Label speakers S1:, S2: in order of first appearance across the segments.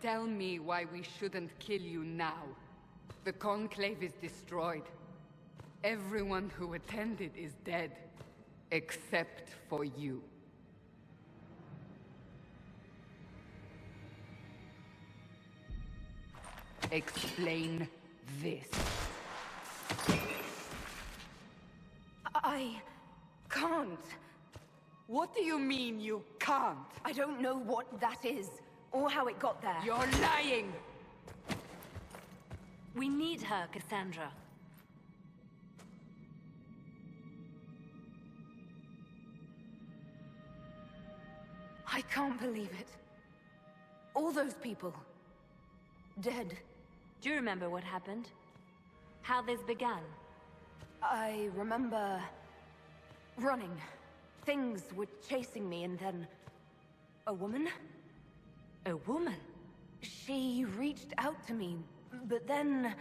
S1: Tell me why we shouldn't kill you now. The Conclave is destroyed. Everyone who attended is dead. Except for you. Explain this.
S2: I can't.
S1: What do you mean you can't?
S2: I don't know what that is, or how it got there.
S1: You're lying!
S2: We need her, Cassandra. I can't believe it. All those people. Dead.
S3: Do you remember what happened? How this began?
S2: I remember... running. Things were chasing me, and then... a woman?
S3: A woman?
S2: She reached out to me, but then...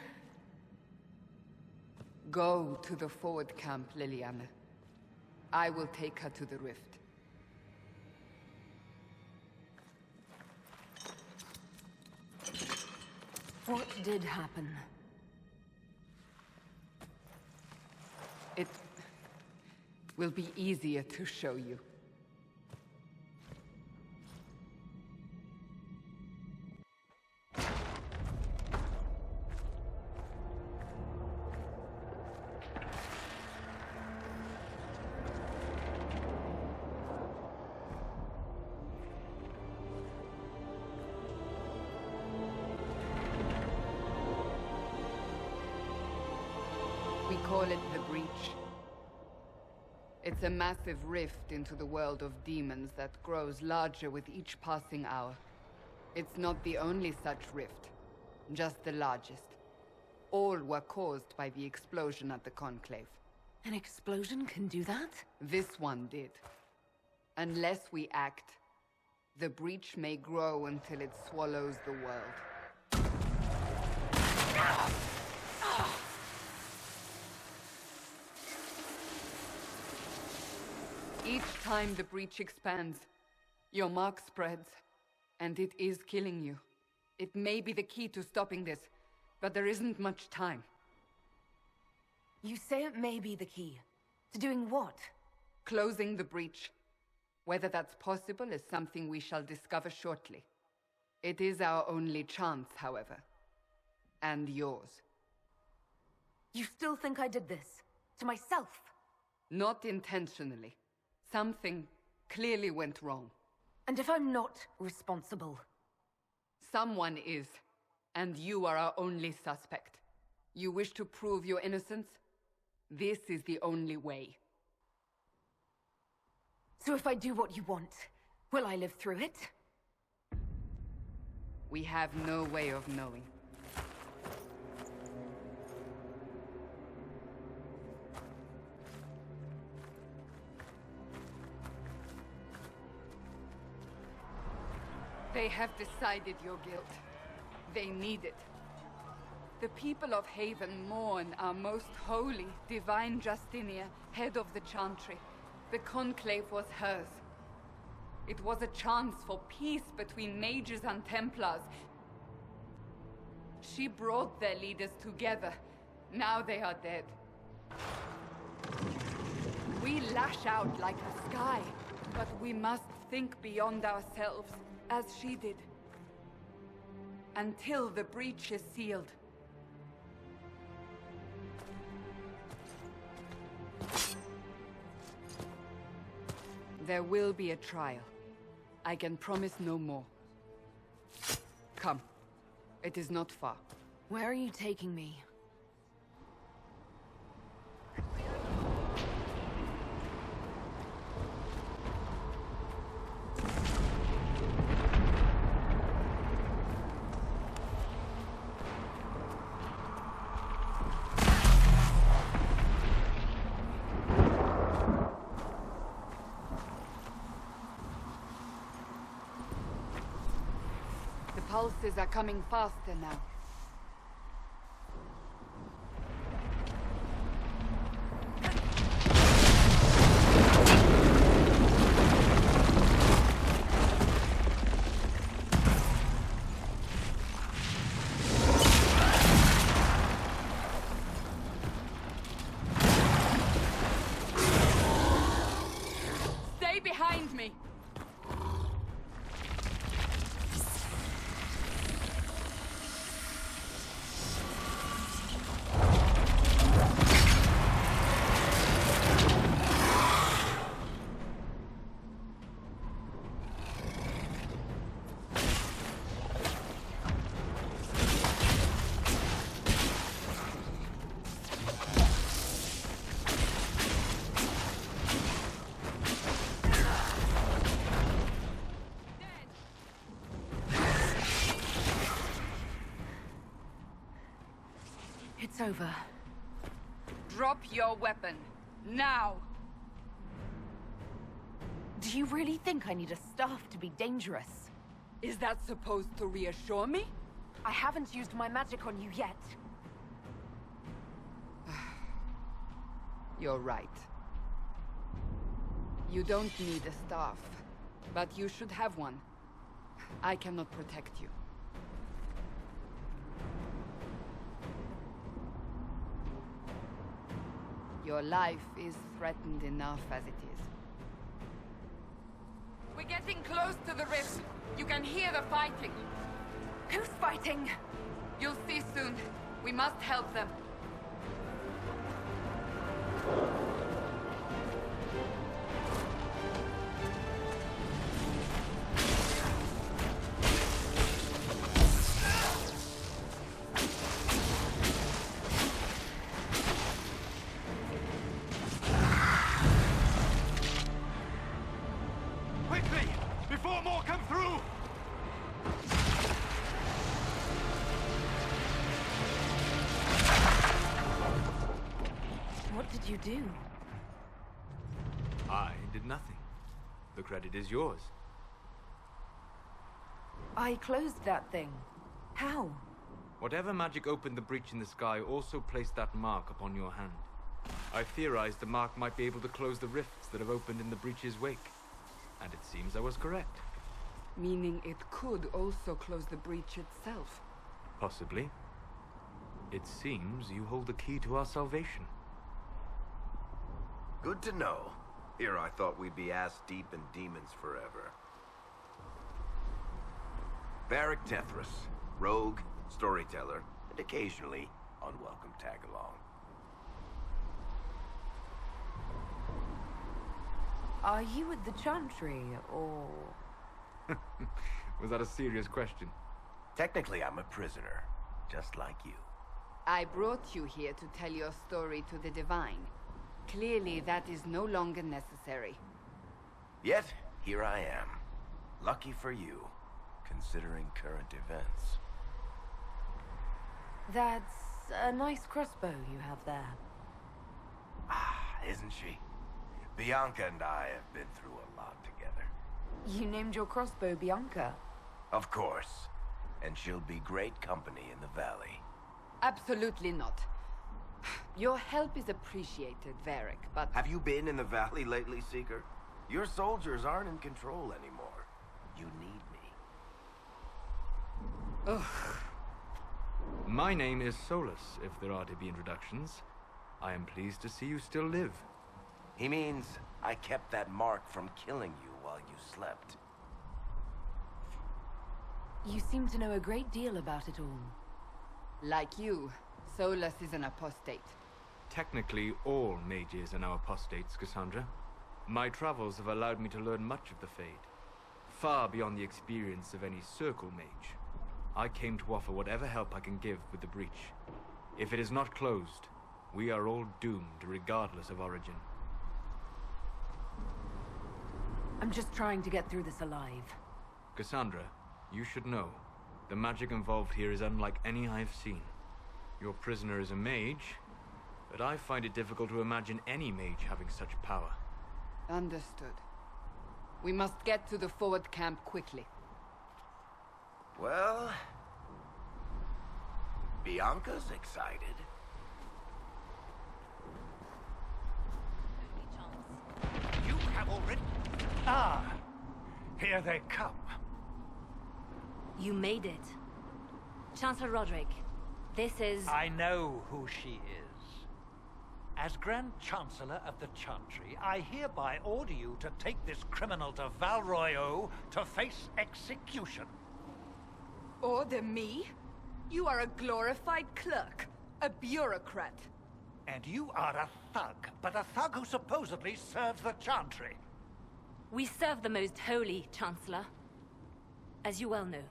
S1: Go to the forward camp, Liliana. I will take her to the rift.
S2: What did happen?
S1: It will be easier to show you. We call it the Breach. It's a massive rift into the world of demons that grows larger with each passing hour. It's not the only such rift, just the largest. All were caused by the explosion at the Conclave.
S2: An explosion can do that?
S1: This one did. Unless we act, the Breach may grow until it swallows the world. Each time the Breach expands, your mark spreads, and it is killing you. It may be the key to stopping this, but there isn't much time.
S2: You say it may be the key. To doing what?
S1: Closing the Breach. Whether that's possible is something we shall discover shortly. It is our only chance, however. And yours.
S2: You still think I did this? To myself?
S1: Not intentionally. Something clearly went wrong.
S2: And if I'm not responsible?
S1: Someone is, and you are our only suspect. You wish to prove your innocence? This is the only way.
S2: So if I do what you want, will I live through it?
S1: We have no way of knowing. They have decided your guilt. They need it. The people of Haven mourn our most holy, divine Justinia, head of the Chantry. The Conclave was hers. It was a chance for peace between mages and Templars. She brought their leaders together. Now they are dead. We lash out like the sky, but we must think beyond ourselves, as she did. Until the Breach is sealed. There will be a trial. I can promise no more. Come. It is not far.
S2: Where are you taking me?
S1: Pulses are coming faster now. behind me!
S2: It's over.
S1: Drop your weapon. Now!
S2: Do you really think I need a staff to be dangerous?
S1: Is that supposed to reassure me?
S2: I haven't used my magic on you yet.
S1: You're right. You don't need a staff, but you should have one. I cannot protect you. Your life is threatened enough as it is. We're getting close to the rift. You can hear the fighting.
S2: Who's fighting?
S1: You'll see soon. We must help them.
S4: Quickly! Before more come through!
S2: What did you do?
S4: I did nothing. The credit is yours.
S2: I closed that thing. How?
S4: Whatever magic opened the breach in the sky also placed that mark upon your hand. I theorized the mark might be able to close the rifts that have opened in the breach's wake. And it seems I was correct.
S1: Meaning it could also close the breach itself.
S4: Possibly. It seems you hold the key to our salvation.
S5: Good to know. Here I thought we'd be ass-deep in demons forever. Varric Tethras, rogue, storyteller, and occasionally unwelcome tag-along.
S2: Are you at the Chantry, or...?
S4: Was that a serious question?
S5: Technically, I'm a prisoner, just like you.
S1: I brought you here to tell your story to the Divine. Clearly, that is no longer necessary.
S5: Yet, here I am. Lucky for you, considering current events.
S2: That's a nice crossbow you have there.
S5: Ah, isn't she? Bianca and I have been through a lot together.
S2: You named your crossbow Bianca.
S5: Of course. And she'll be great company in the valley.
S1: Absolutely not. Your help is appreciated, Varric, but...
S5: Have you been in the valley lately, Seeker? Your soldiers aren't in control anymore. You need me.
S1: Ugh.
S4: My name is Solus, if there are to be introductions. I am pleased to see you still live.
S5: He means I kept that mark from killing you while you slept.
S2: You seem to know a great deal about it all.
S1: Like you, Solus is an apostate.
S4: Technically, all mages are now apostates, Cassandra. My travels have allowed me to learn much of the Fade, far beyond the experience of any circle mage. I came to offer whatever help I can give with the breach. If it is not closed, we are all doomed regardless of origin.
S2: I'm just trying to get through this alive.
S4: Cassandra, you should know, the magic involved here is unlike any I've seen. Your prisoner is a mage, but I find it difficult to imagine any mage having such power.
S1: Understood. We must get to the forward camp quickly.
S5: Well... Bianca's excited.
S6: You have already... Ah! Here they come.
S3: You made it. Chancellor Roderick, this is...
S6: I know who she is. As Grand Chancellor of the Chantry, I hereby order you to take this criminal to Valroyo to face execution.
S1: Order me? You are a glorified clerk, a bureaucrat.
S6: And you are a thug, but a thug who supposedly serves the Chantry.
S3: We serve the most holy, Chancellor. As you well know.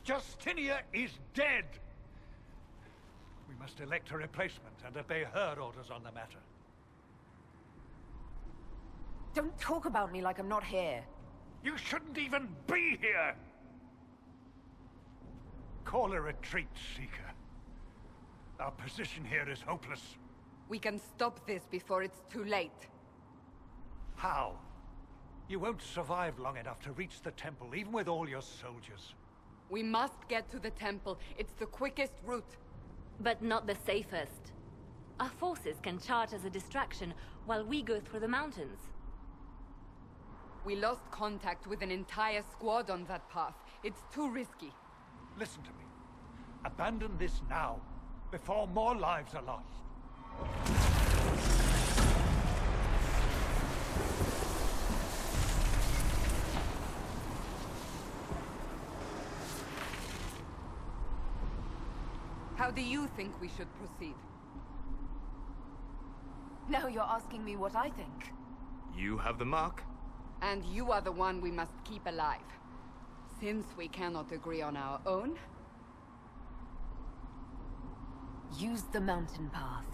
S6: Justinia is dead! We must elect a replacement and obey her orders on the matter.
S2: Don't talk about me like I'm not here.
S6: You shouldn't even be here! Call a retreat, Seeker. Our position here is hopeless.
S1: We can stop this before it's too late.
S6: How? You won't survive long enough to reach the temple, even with all your soldiers.
S1: We must get to the temple. It's the quickest route.
S3: But not the safest. Our forces can charge as a distraction while we go through the mountains.
S1: We lost contact with an entire squad on that path. It's too risky.
S6: Listen to me. Abandon this now, before more lives are lost.
S1: How do you think we should proceed?
S2: Now you're asking me what I think.
S4: You have the mark.
S1: And you are the one we must keep alive. Since we cannot agree on our own...
S2: Use the mountain path.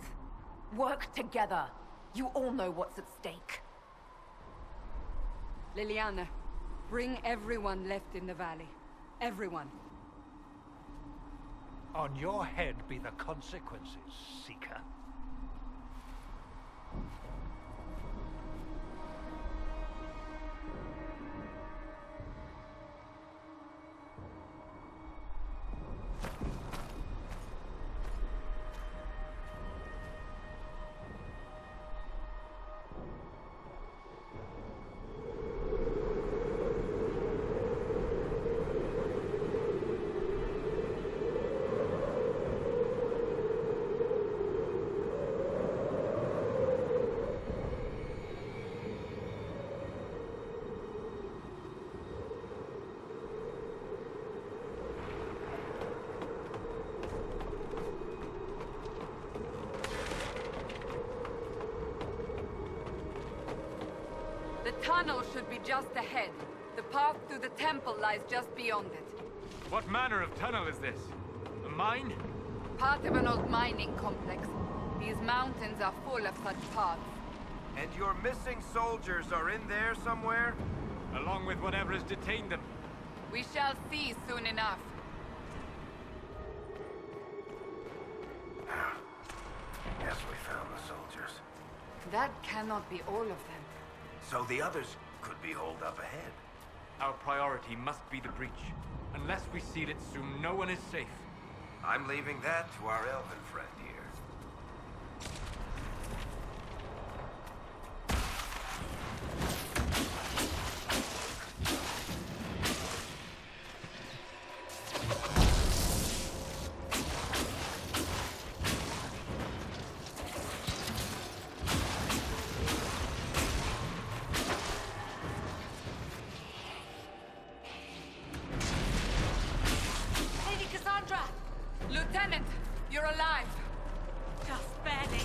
S2: Work together. You all know what's at stake.
S1: Liliana, bring everyone left in the valley. Everyone.
S6: On your head be the consequences, Seeker.
S1: The tunnel should be just ahead. The path to the temple lies just beyond it.
S4: What manner of tunnel is this? A mine?
S1: Part of an old mining complex. These mountains are full of such paths.
S5: And your missing soldiers are in there somewhere?
S4: Along with whatever has detained them.
S1: We shall see soon enough.
S5: Yes, we found the soldiers.
S1: That cannot be all of them.
S5: So the others could be holed up ahead.
S4: Our priority must be the breach. Unless we seal it soon, no one is safe.
S5: I'm leaving that to our elven friend here.
S1: Lieutenant, you're alive.
S3: Just barely.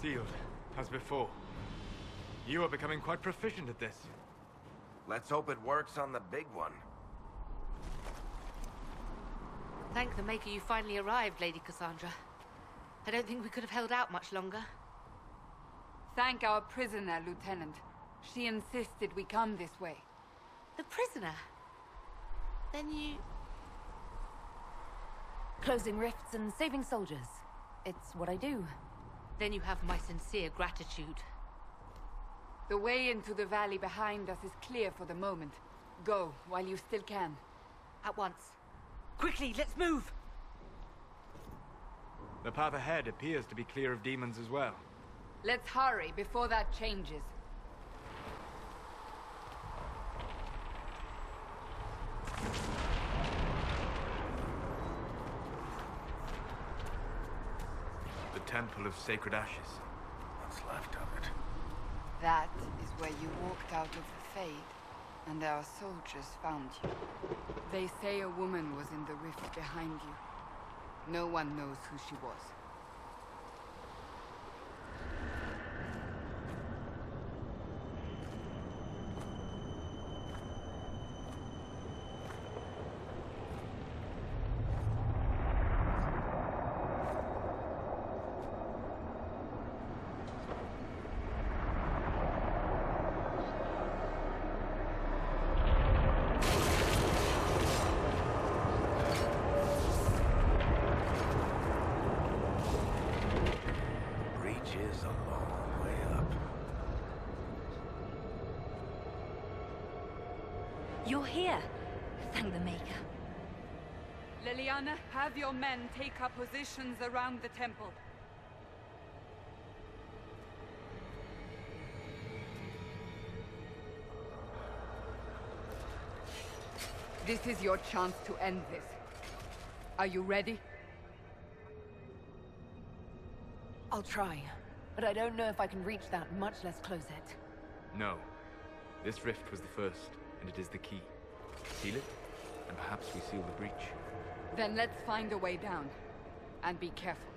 S4: Sealed, as before. You are becoming quite proficient at this.
S5: Let's hope it works on the big one.
S7: Thank the Maker you finally arrived, Lady Cassandra. I don't think we could have held out much longer.
S1: Thank our prisoner, Lieutenant. She insisted we come this way.
S7: The prisoner? Then you...
S2: Closing rifts and saving soldiers. It's what I do.
S7: Then you have my sincere gratitude.
S1: The way into the valley behind us is clear for the moment. Go, while you still can.
S7: At once. Quickly, let's move!
S4: The path ahead appears to be clear of demons as well.
S1: Let's hurry before that changes.
S4: The Temple of Sacred Ashes.
S5: What's left of it?
S1: That is where you walked out of the Fade, and our soldiers found you. They say a woman was in the rift behind you. No one knows who she was.
S5: Is a long way up.
S3: You're here. Thank the Maker.
S1: Leliana, have your men take up positions around the temple. This is your chance to end this. Are you ready?
S2: I'll try, but I don't know if I can reach that, much less close it.
S4: No. This rift was the first, and it is the key. Seal it, and perhaps we seal the breach.
S1: Then let's find a way down. And be careful.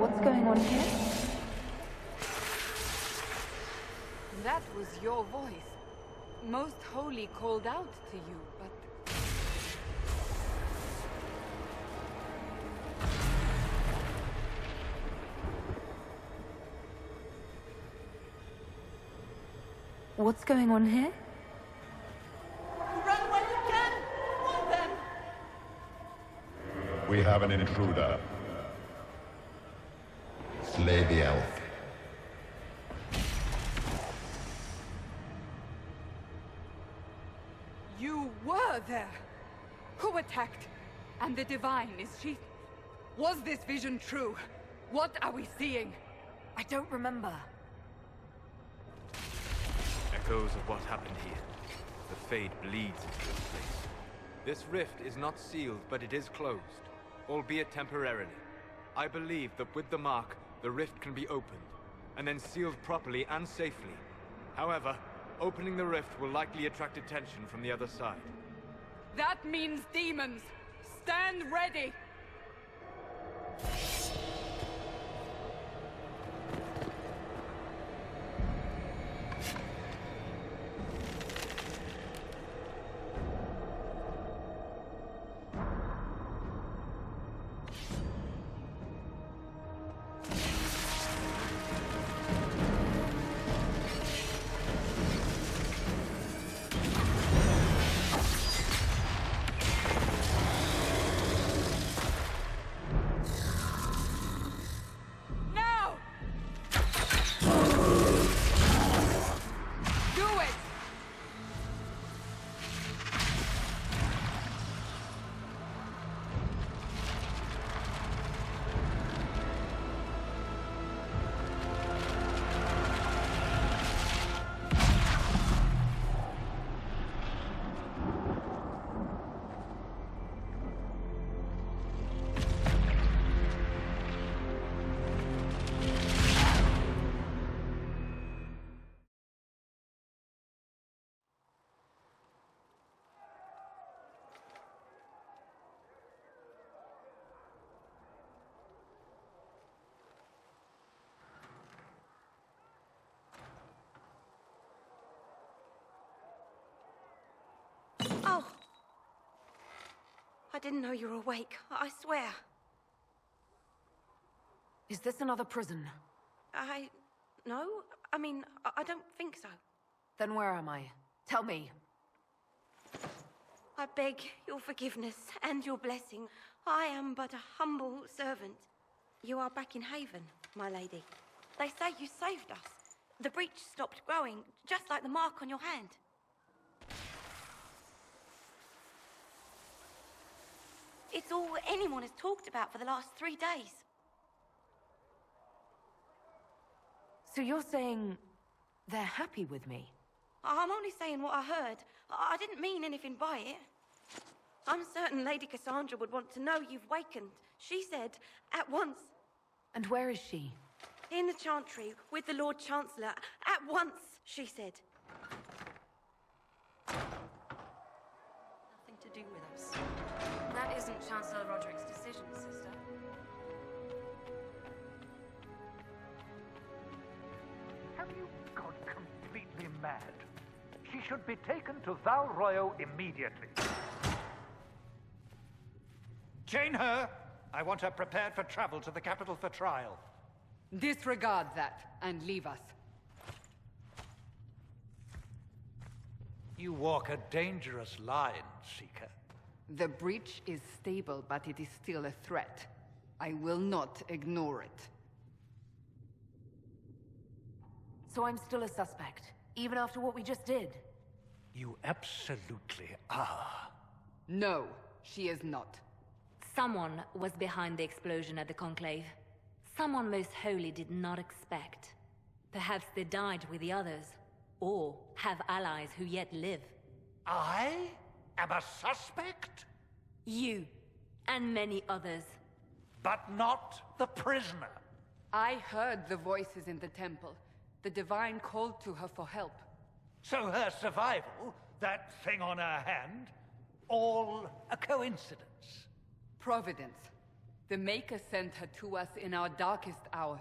S2: What's going on here?
S1: That was your voice. Most Holy called out to you, but...
S2: What's going on here?
S1: Run while you can! Warn them!
S8: We have an intruder. Slay the elf.
S1: You were there! Who attacked? And the Divine, is she... Was this vision true? What are we seeing?
S2: I don't remember.
S4: Echoes of what happened here. The Fade bleeds into this place. This rift is not sealed, but it is closed, albeit temporarily. I believe that with the mark, the rift can be opened, and then sealed properly and safely. However, opening the rift will likely attract attention from the other side.
S1: That means demons! Stand ready!
S9: Oh! I didn't know you were awake, I swear.
S2: Is this another prison?
S9: No. I mean, I don't think so.
S2: Then where am I? Tell me.
S9: I beg your forgiveness and your blessing. I am but a humble servant. You are back in Haven, my lady. They say you saved us. The breach stopped growing, just like the mark on your hand. It's all anyone has talked about for the last 3 days.
S2: So you're saying they're happy with me?
S9: I'm only saying what I heard. I didn't mean anything by it. I'm certain Lady Cassandra would want to know you've wakened. She said, at once.
S2: And where is she?
S9: In the Chantry, with the Lord Chancellor. At once, she said.
S10: Nothing to do with us. That isn't Chancellor Roderick's decision, sister.
S6: Have you gone completely mad? She should be taken to Val Royo immediately. Chain her! I want her prepared for travel to the capital for trial.
S1: Disregard that, and leave us.
S6: You walk a dangerous line, Seeker.
S1: The breach is stable, but it is still a threat. I will not ignore it.
S2: So I'm still a suspect, even after what we just did?
S6: You absolutely are.
S1: No, she is not.
S3: Someone was behind the explosion at the Conclave. Someone most holy did not expect. Perhaps they died with the others, or have allies who yet live.
S6: I am a suspect?
S3: You, and many others.
S6: But not the prisoner.
S1: I heard the voices in the temple. The Divine called to her for help.
S6: So her survival, that thing on her hand, all a coincidence?
S1: Providence. The Maker sent her to us in our darkest hour.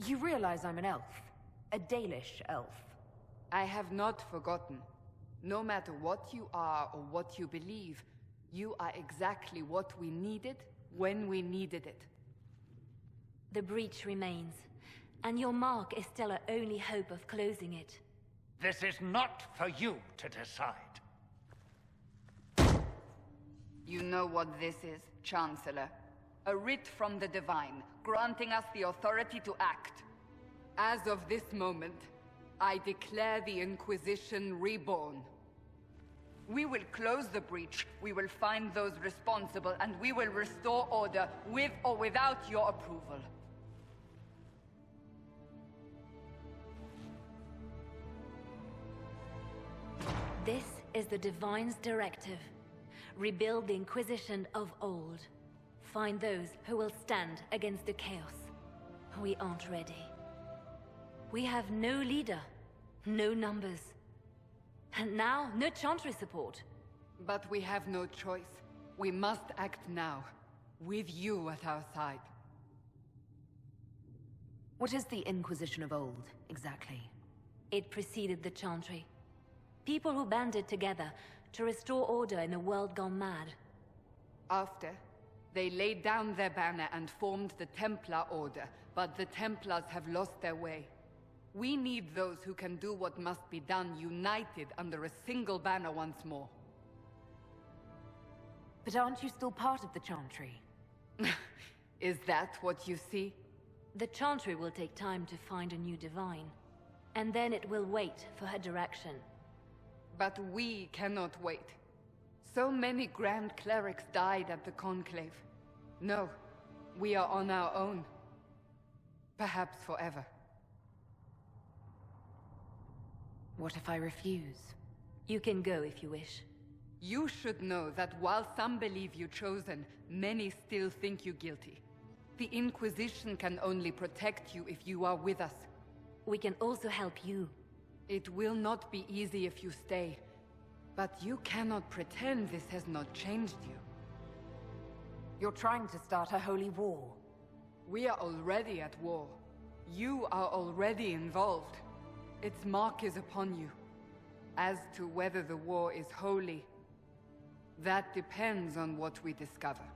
S2: You realize I'm an elf? A Dalish elf.
S1: I have not forgotten. No matter what you are or what you believe, you are exactly what we needed when we needed it.
S3: The breach remains, and your mark is still our only hope of closing it.
S6: This is not for you to decide.
S1: You know what this is, Chancellor. A writ from the Divine, granting us the authority to act. As of this moment, I declare the Inquisition reborn. We will close the breach, we will find those responsible, and we will restore order, with or without your approval.
S3: This is the Divine's directive. Rebuild the Inquisition of old. Find those who will stand against the chaos. We aren't ready. We have no leader, no numbers. And now, no Chantry support.
S1: But we have no choice. We must act now, with you at our side.
S2: What is the Inquisition of old, exactly?
S3: It preceded the Chantry. People who banded together to restore order in a world gone mad.
S1: After, they laid down their banner and formed the Templar Order, but the Templars have lost their way. We need those who can do what must be done, united under a single banner once more.
S2: But aren't you still part of the Chantry?
S1: Is that what you see?
S3: The Chantry will take time to find a new Divine. And then it will wait for her direction.
S1: But we cannot wait. So many Grand Clerics died at the Conclave. No, we are on our own. Perhaps forever.
S2: What if I refuse?
S3: You can go if you wish.
S1: You should know that while some believe you chosen, many still think you guilty. The Inquisition can only protect you if you are with us.
S3: We can also help you.
S1: It will not be easy if you stay. But you cannot pretend this has not changed you.
S2: You're trying to start a holy war.
S1: We are already at war. You are already involved. Its mark is upon you. As to whether the war is holy, that depends on what we discover.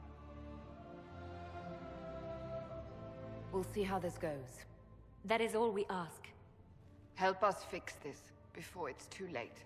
S2: We'll see how this goes.
S3: That is all we ask.
S1: Help us fix this before it's too late.